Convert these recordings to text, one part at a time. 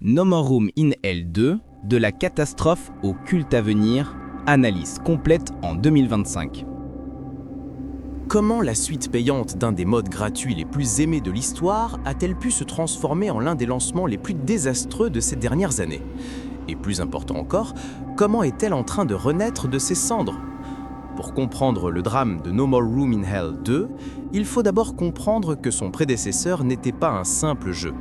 No More Room in Hell 2, de la catastrophe au culte à venir, analyse complète en 2025. Comment la suite payante d'un des modes gratuits les plus aimés de l'histoire a-t-elle pu se transformer en l'un des lancements les plus désastreux de ces dernières années? Et plus important encore, comment est-elle en train de renaître de ses cendres? Pour comprendre le drame de No More Room in Hell 2, il faut d'abord comprendre que son prédécesseur n'était pas un simple jeu.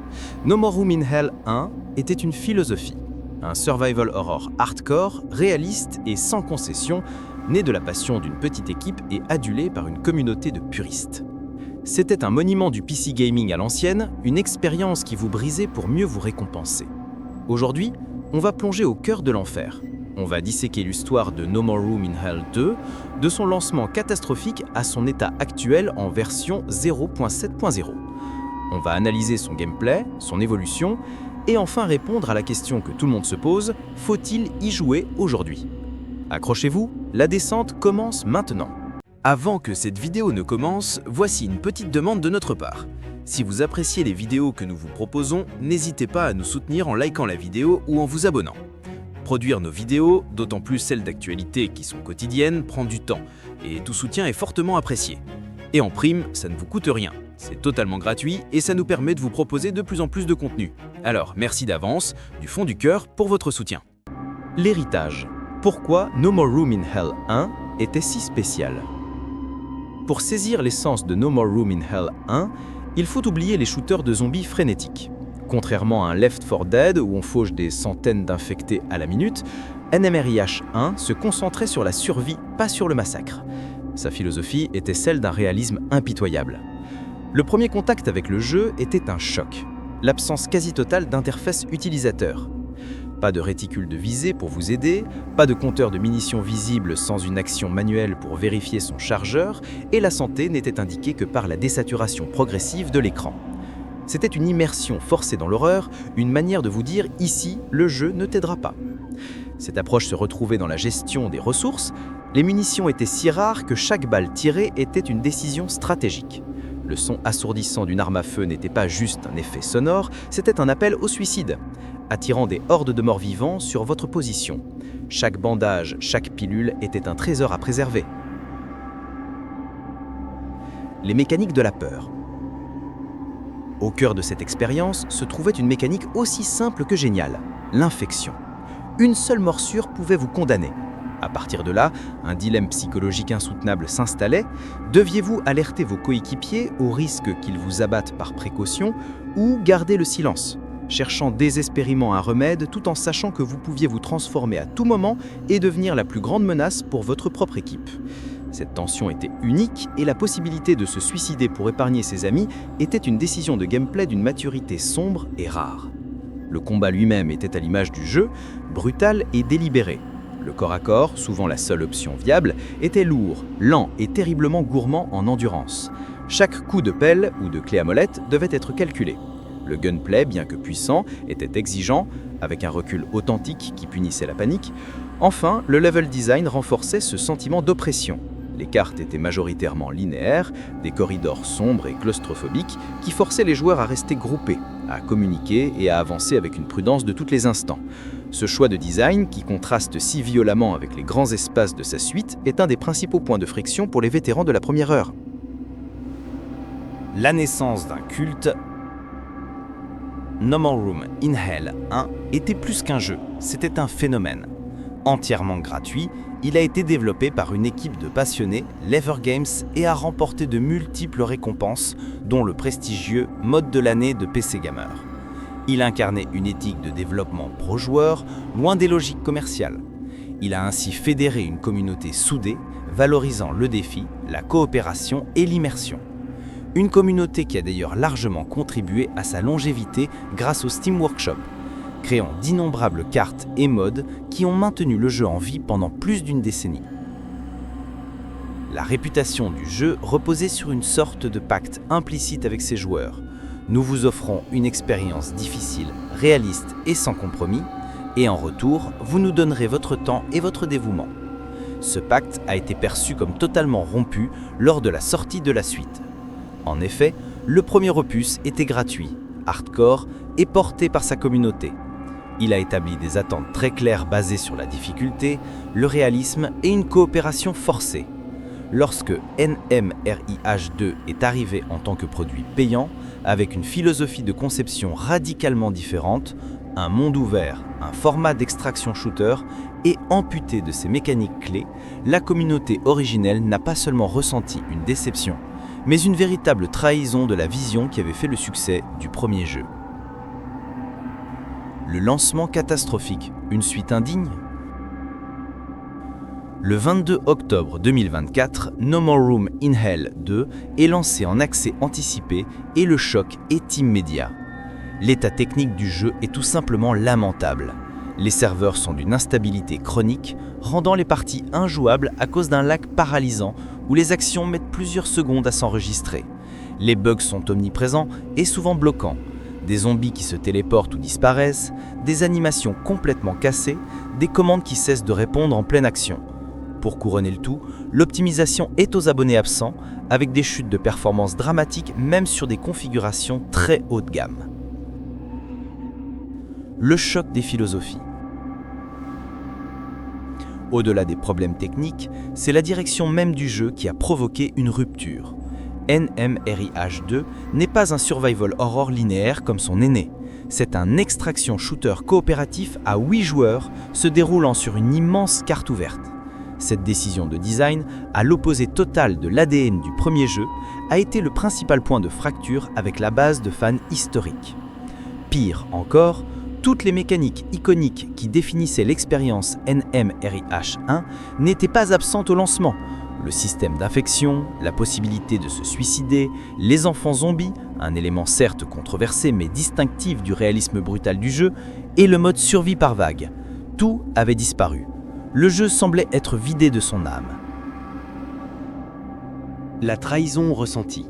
No More Room in Hell 1 était une philosophie, un survival horror hardcore, réaliste et sans concession, né de la passion d'une petite équipe et adulé par une communauté de puristes. C'était un monument du PC gaming à l'ancienne, une expérience qui vous brisait pour mieux vous récompenser. Aujourd'hui, on va plonger au cœur de l'enfer. On va disséquer l'histoire de No More Room in Hell 2, de son lancement catastrophique à son état actuel en version 0.7.0. On va analyser son gameplay, son évolution, et enfin répondre à la question que tout le monde se pose, faut-il y jouer aujourd'hui? Accrochez-vous, la descente commence maintenant. Avant que cette vidéo ne commence, voici une petite demande de notre part. Si vous appréciez les vidéos que nous vous proposons, n'hésitez pas à nous soutenir en likant la vidéo ou en vous abonnant. Produire nos vidéos, d'autant plus celles d'actualité qui sont quotidiennes, prend du temps et tout soutien est fortement apprécié. Et en prime, ça ne vous coûte rien, c'est totalement gratuit et ça nous permet de vous proposer de plus en plus de contenu. Alors merci d'avance, du fond du cœur, pour votre soutien. L'héritage. Pourquoi No More Room in Hell 1 était si spécial? Pour saisir l'essence de No More Room in Hell 1, il faut oublier les shooters de zombies frénétiques. Contrairement à un Left 4 Dead où on fauche des centaines d'infectés à la minute, NMRIH 1 se concentrait sur la survie, pas sur le massacre. Sa philosophie était celle d'un réalisme impitoyable. Le premier contact avec le jeu était un choc. L'absence quasi totale d'interface utilisateur. Pas de réticule de visée pour vous aider, pas de compteur de munitions visible sans une action manuelle pour vérifier son chargeur, et la santé n'était indiquée que par la désaturation progressive de l'écran. C'était une immersion forcée dans l'horreur, une manière de vous dire « ici, le jeu ne t'aidera pas ». Cette approche se retrouvait dans la gestion des ressources. Les munitions étaient si rares que chaque balle tirée était une décision stratégique. Le son assourdissant d'une arme à feu n'était pas juste un effet sonore, c'était un appel au suicide, attirant des hordes de morts-vivants sur votre position. Chaque bandage, chaque pilule était un trésor à préserver. Les mécaniques de la peur. Au cœur de cette expérience se trouvait une mécanique aussi simple que géniale, l'infection. Une seule morsure pouvait vous condamner. À partir de là, un dilemme psychologique insoutenable s'installait. Deviez-vous alerter vos coéquipiers au risque qu'ils vous abattent par précaution ou garder le silence, cherchant désespérément un remède tout en sachant que vous pouviez vous transformer à tout moment et devenir la plus grande menace pour votre propre équipe. Cette tension était unique et la possibilité de se suicider pour épargner ses amis était une décision de gameplay d'une maturité sombre et rare. Le combat lui-même était à l'image du jeu, brutal et délibéré. Le corps à corps, souvent la seule option viable, était lourd, lent et terriblement gourmand en endurance. Chaque coup de pelle ou de clé à molette devait être calculé. Le gunplay, bien que puissant, était exigeant, avec un recul authentique qui punissait la panique. Enfin, le level design renforçait ce sentiment d'oppression. Les cartes étaient majoritairement linéaires, des corridors sombres et claustrophobiques qui forçaient les joueurs à rester groupés, à communiquer et à avancer avec une prudence de tous les instants. Ce choix de design, qui contraste si violemment avec les grands espaces de sa suite, est un des principaux points de friction pour les vétérans de la première heure. La naissance d'un culte. No More Room in Hell 1 était plus qu'un jeu, c'était un phénomène. Entièrement gratuit, il a été développé par une équipe de passionnés, Lever Games, et a remporté de multiples récompenses, dont le prestigieux Mode de l'année de PC Gamer. Il incarnait une éthique de développement pro-joueur, loin des logiques commerciales. Il a ainsi fédéré une communauté soudée, valorisant le défi, la coopération et l'immersion. Une communauté qui a d'ailleurs largement contribué à sa longévité grâce au Steam Workshop, créant d'innombrables cartes et modes qui ont maintenu le jeu en vie pendant plus d'une décennie. La réputation du jeu reposait sur une sorte de pacte implicite avec ses joueurs. Nous vous offrons une expérience difficile, réaliste et sans compromis, et en retour, vous nous donnerez votre temps et votre dévouement. Ce pacte a été perçu comme totalement rompu lors de la sortie de la suite. En effet, le premier opus était gratuit, hardcore et porté par sa communauté, Il a établi des attentes très claires basées sur la difficulté, le réalisme et une coopération forcée. Lorsque NMRIH2 est arrivé en tant que produit payant, avec une philosophie de conception radicalement différente, un monde ouvert, un format d'extraction shooter et amputé de ses mécaniques clés, la communauté originelle n'a pas seulement ressenti une déception, mais une véritable trahison de la vision qui avait fait le succès du premier jeu. Le lancement catastrophique, une suite indigne ? Le 22 octobre 2024, No More Room in Hell 2 est lancé en accès anticipé et le choc est immédiat. L'état technique du jeu est tout simplement lamentable. Les serveurs sont d'une instabilité chronique, rendant les parties injouables à cause d'un lag paralysant où les actions mettent plusieurs secondes à s'enregistrer. Les bugs sont omniprésents et souvent bloquants. Des zombies qui se téléportent ou disparaissent, des animations complètement cassées, des commandes qui cessent de répondre en pleine action. Pour couronner le tout, l'optimisation est aux abonnés absents, avec des chutes de performance dramatiques même sur des configurations très haut de gamme. Le choc des philosophies. Au-delà des problèmes techniques, c'est la direction même du jeu qui a provoqué une rupture. NMRIH2 n'est pas un survival horror linéaire comme son aîné. C'est un extraction shooter coopératif à 8 joueurs se déroulant sur une immense carte ouverte. Cette décision de design, à l'opposé total de l'ADN du premier jeu, a été le principal point de fracture avec la base de fans historiques. Pire encore, toutes les mécaniques iconiques qui définissaient l'expérience NMRIH1 n'étaient pas absentes au lancement. Le système d'infection, la possibilité de se suicider, les enfants zombies, un élément certes controversé mais distinctif du réalisme brutal du jeu, et le mode survie par vague. Tout avait disparu. Le jeu semblait être vidé de son âme. La trahison ressentie.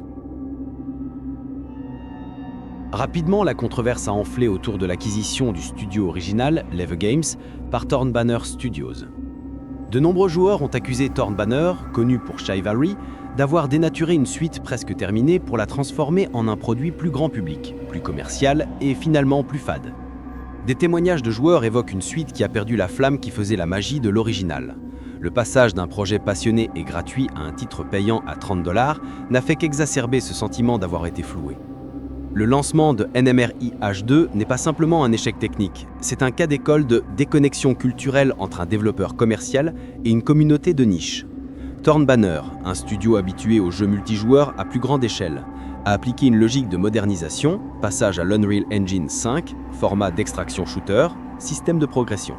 Rapidement, la controverse a enflé autour de l'acquisition du studio original, Level Games, par Thorn Banner Studios. De nombreux joueurs ont accusé Thorn Banner, connu pour Chivalry, d'avoir dénaturé une suite presque terminée pour la transformer en un produit plus grand public, plus commercial et finalement plus fade. Des témoignages de joueurs évoquent une suite qui a perdu la flamme qui faisait la magie de l'original. Le passage d'un projet passionné et gratuit à un titre payant à $30 n'a fait qu'exacerber ce sentiment d'avoir été floué. Le lancement de NMRIH2 n'est pas simplement un échec technique, c'est un cas d'école de déconnexion culturelle entre un développeur commercial et une communauté de niche. Thorn Banner, un studio habitué aux jeux multijoueurs à plus grande échelle, a appliqué une logique de modernisation, passage à l'Unreal Engine 5, format d'extraction shooter, système de progression.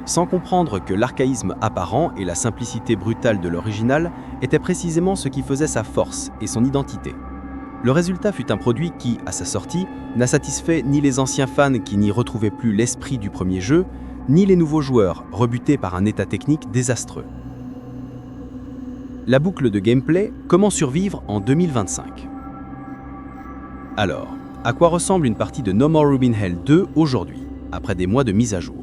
Sans comprendre que l'archaïsme apparent et la simplicité brutale de l'original étaient précisément ce qui faisait sa force et son identité. Le résultat fut un produit qui, à sa sortie, n'a satisfait ni les anciens fans qui n'y retrouvaient plus l'esprit du premier jeu, ni les nouveaux joueurs, rebutés par un état technique désastreux. La boucle de gameplay, comment survivre en 2025 ? Alors, à quoi ressemble une partie de No More Room in Hell 2 aujourd'hui, après des mois de mise à jour ?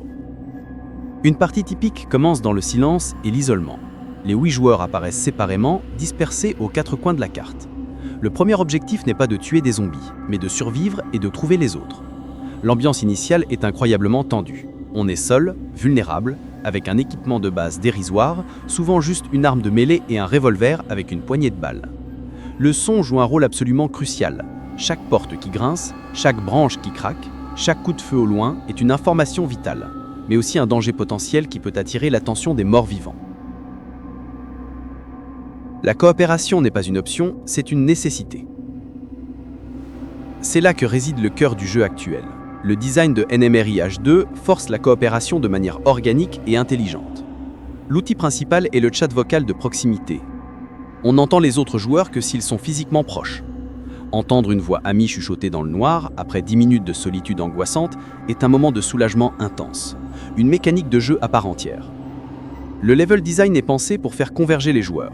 Une partie typique commence dans le silence et l'isolement. Les 8 joueurs apparaissent séparément, dispersés aux 4 coins de la carte. Le premier objectif n'est pas de tuer des zombies, mais de survivre et de trouver les autres. L'ambiance initiale est incroyablement tendue. On est seul, vulnérable, avec un équipement de base dérisoire, souvent juste une arme de mêlée et un revolver avec une poignée de balles. Le son joue un rôle absolument crucial. Chaque porte qui grince, chaque branche qui craque, chaque coup de feu au loin est une information vitale, mais aussi un danger potentiel qui peut attirer l'attention des morts-vivants. La coopération n'est pas une option, c'est une nécessité. C'est là que réside le cœur du jeu actuel. Le design de NMRIH2 force la coopération de manière organique et intelligente. L'outil principal est le chat vocal de proximité. On n'entend les autres joueurs que s'ils sont physiquement proches. Entendre une voix amie chuchoter dans le noir, après 10 minutes de solitude angoissante, est un moment de soulagement intense. Une mécanique de jeu à part entière. Le level design est pensé pour faire converger les joueurs.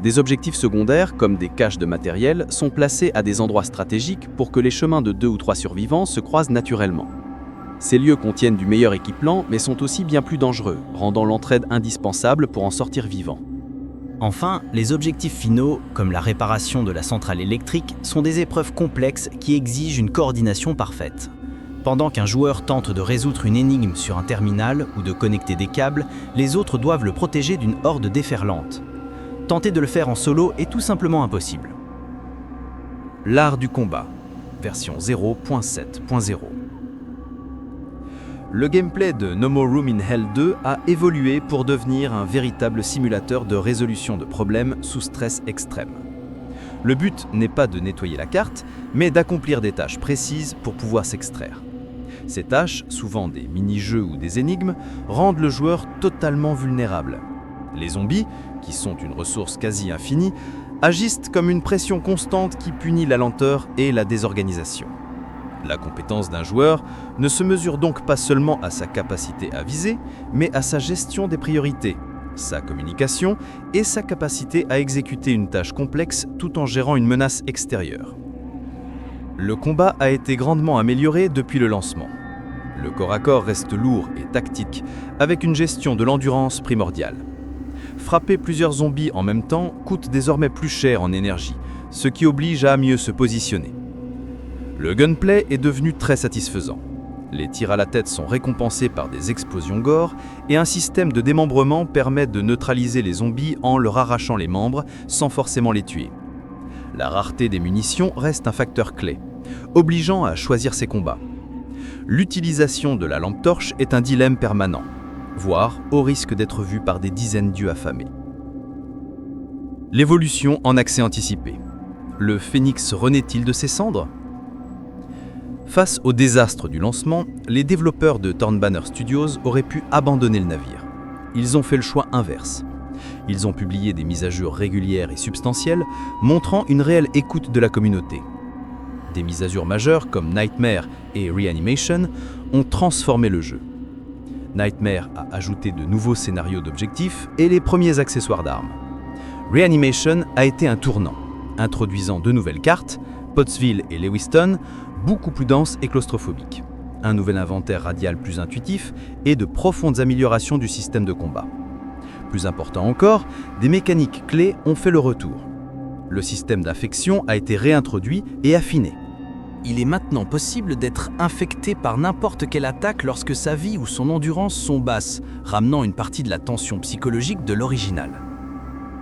Des objectifs secondaires, comme des caches de matériel, sont placés à des endroits stratégiques pour que les chemins de 2 ou 3 survivants se croisent naturellement. Ces lieux contiennent du meilleur équipement, mais sont aussi bien plus dangereux, rendant l'entraide indispensable pour en sortir vivant. Enfin, les objectifs finaux, comme la réparation de la centrale électrique, sont des épreuves complexes qui exigent une coordination parfaite. Pendant qu'un joueur tente de résoudre une énigme sur un terminal ou de connecter des câbles, les autres doivent le protéger d'une horde déferlante. Tenter de le faire en solo est tout simplement impossible. L'art du combat, version 0.7.0. Le gameplay de No More Room in Hell 2 a évolué pour devenir un véritable simulateur de résolution de problèmes sous stress extrême. Le but n'est pas de nettoyer la carte, mais d'accomplir des tâches précises pour pouvoir s'extraire. Ces tâches, souvent des mini-jeux ou des énigmes, rendent le joueur totalement vulnérable. Les zombies, qui sont une ressource quasi infinie, agissent comme une pression constante qui punit la lenteur et la désorganisation. La compétence d'un joueur ne se mesure donc pas seulement à sa capacité à viser, mais à sa gestion des priorités, sa communication et sa capacité à exécuter une tâche complexe tout en gérant une menace extérieure. Le combat a été grandement amélioré depuis le lancement. Le corps à corps reste lourd et tactique, avec une gestion de l'endurance primordiale. Frapper plusieurs zombies en même temps coûte désormais plus cher en énergie, ce qui oblige à mieux se positionner. Le gunplay est devenu très satisfaisant. Les tirs à la tête sont récompensés par des explosions gore et un système de démembrement permet de neutraliser les zombies en leur arrachant les membres sans forcément les tuer. La rareté des munitions reste un facteur clé, obligeant à choisir ses combats. L'utilisation de la lampe torche est un dilemme permanent, voire au risque d'être vu par des dizaines d'yeux affamés. L'évolution en accès anticipé. Le phénix renaît-il de ses cendres ? Face au désastre du lancement, les développeurs de Thornbanner Studios auraient pu abandonner le navire. Ils ont fait le choix inverse. Ils ont publié des mises à jour régulières et substantielles, montrant une réelle écoute de la communauté. Des mises à jour majeures comme Nightmare et Reanimation ont transformé le jeu. Nightmare a ajouté de nouveaux scénarios d'objectifs et les premiers accessoires d'armes. Reanimation a été un tournant, introduisant de nouvelles cartes, Pottsville et Lewiston, beaucoup plus denses et claustrophobiques, un nouvel inventaire radial plus intuitif et de profondes améliorations du système de combat. Plus important encore, des mécaniques clés ont fait le retour. Le système d'infection a été réintroduit et affiné. Il est maintenant possible d'être infecté par n'importe quelle attaque lorsque sa vie ou son endurance sont basses, ramenant une partie de la tension psychologique de l'original.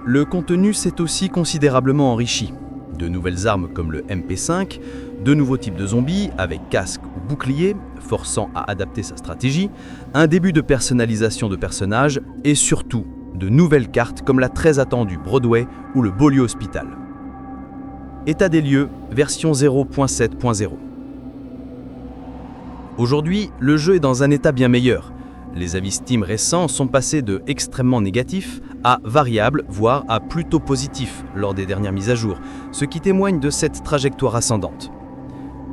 Le contenu s'est aussi considérablement enrichi. De nouvelles armes comme le MP5, de nouveaux types de zombies avec casque ou bouclier, forçant à adapter sa stratégie, un début de personnalisation de personnages et surtout de nouvelles cartes comme la très attendue Broadway ou le Beaulieu Hospital. État des lieux, version 0.7.0. Aujourd'hui, le jeu est dans un état bien meilleur. Les avis Steam récents sont passés de extrêmement négatifs à variables, voire à plutôt positifs lors des dernières mises à jour, ce qui témoigne de cette trajectoire ascendante.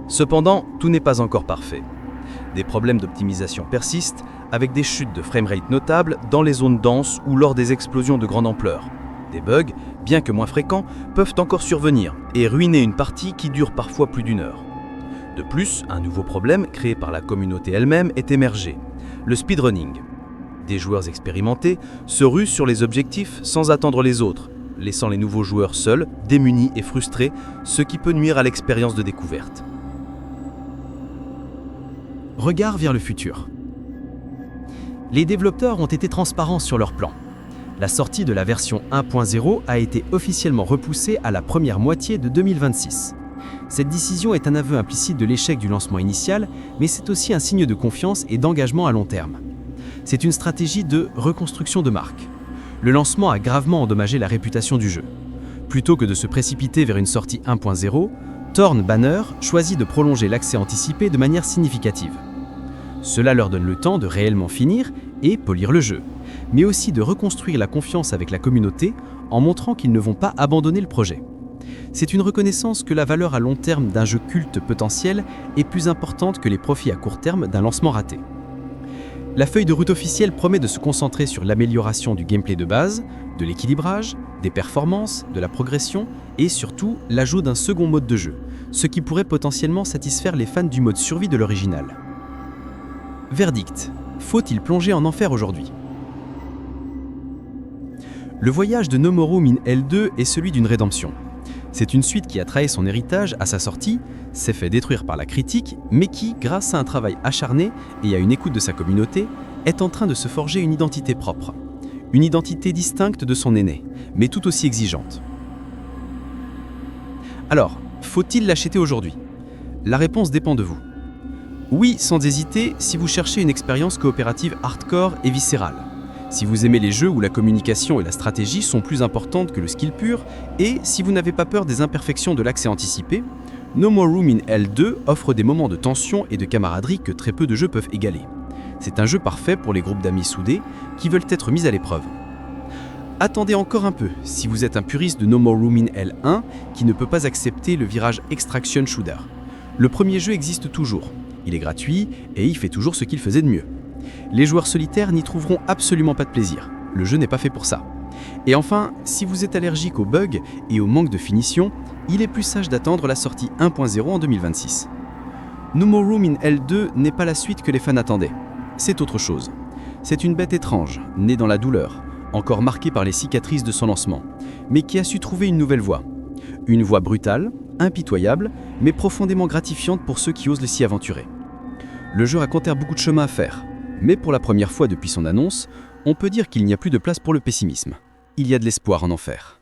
Cependant, tout n'est pas encore parfait. Des problèmes d'optimisation persistent, avec des chutes de framerate notables dans les zones denses ou lors des explosions de grande ampleur. Des bugs, bien que moins fréquents, peuvent encore survenir et ruiner une partie qui dure parfois plus d'une heure. De plus, un nouveau problème créé par la communauté elle-même est émergé, le speedrunning. Des joueurs expérimentés se rusent sur les objectifs sans attendre les autres, laissant les nouveaux joueurs seuls, démunis et frustrés, ce qui peut nuire à l'expérience de découverte. Regard vers le futur. Les développeurs ont été transparents sur leur plan. La sortie de la version 1.0 a été officiellement repoussée à la première moitié de 2026. Cette décision est un aveu implicite de l'échec du lancement initial, mais c'est aussi un signe de confiance et d'engagement à long terme. C'est une stratégie de reconstruction de marque. Le lancement a gravement endommagé la réputation du jeu. Plutôt que de se précipiter vers une sortie 1.0, Thornbanner choisit de prolonger l'accès anticipé de manière significative. Cela leur donne le temps de réellement finir et polir le jeu, mais aussi de reconstruire la confiance avec la communauté en montrant qu'ils ne vont pas abandonner le projet. C'est une reconnaissance que la valeur à long terme d'un jeu culte potentiel est plus importante que les profits à court terme d'un lancement raté. La feuille de route officielle promet de se concentrer sur l'amélioration du gameplay de base, de l'équilibrage, des performances, de la progression et surtout l'ajout d'un second mode de jeu, ce qui pourrait potentiellement satisfaire les fans du mode survie de l'original. Verdict. Faut-il plonger en enfer aujourd'hui ? Le voyage de No More Room in Hell 2 est celui d'une rédemption. C'est une suite qui a trahi son héritage à sa sortie, s'est fait détruire par la critique, mais qui, grâce à un travail acharné et à une écoute de sa communauté, est en train de se forger une identité propre. Une identité distincte de son aîné, mais tout aussi exigeante. Alors, faut-il l'acheter aujourd'hui? La réponse dépend de vous. Oui, sans hésiter, si vous cherchez une expérience coopérative hardcore et viscérale. Si vous aimez les jeux où la communication et la stratégie sont plus importantes que le skill pur, et si vous n'avez pas peur des imperfections de l'accès anticipé, No More Room in L2 offre des moments de tension et de camaraderie que très peu de jeux peuvent égaler. C'est un jeu parfait pour les groupes d'amis soudés qui veulent être mis à l'épreuve. Attendez encore un peu si vous êtes un puriste de No More Room in L1 qui ne peut pas accepter le virage Extraction Shooter. Le premier jeu existe toujours, il est gratuit et il fait toujours ce qu'il faisait de mieux. Les joueurs solitaires n'y trouveront absolument pas de plaisir, le jeu n'est pas fait pour ça. Et enfin, si vous êtes allergique aux bugs et au manque de finition, il est plus sage d'attendre la sortie 1.0 en 2026. No More Room in L2 n'est pas la suite que les fans attendaient, c'est autre chose. C'est une bête étrange, née dans la douleur, encore marquée par les cicatrices de son lancement, mais qui a su trouver une nouvelle voie. Une voie brutale, impitoyable, mais profondément gratifiante pour ceux qui osent s'y aventurer. Le jeu raconte beaucoup de chemin à faire, mais pour la première fois depuis son annonce, on peut dire qu'il n'y a plus de place pour le pessimisme. Il y a de l'espoir en enfer.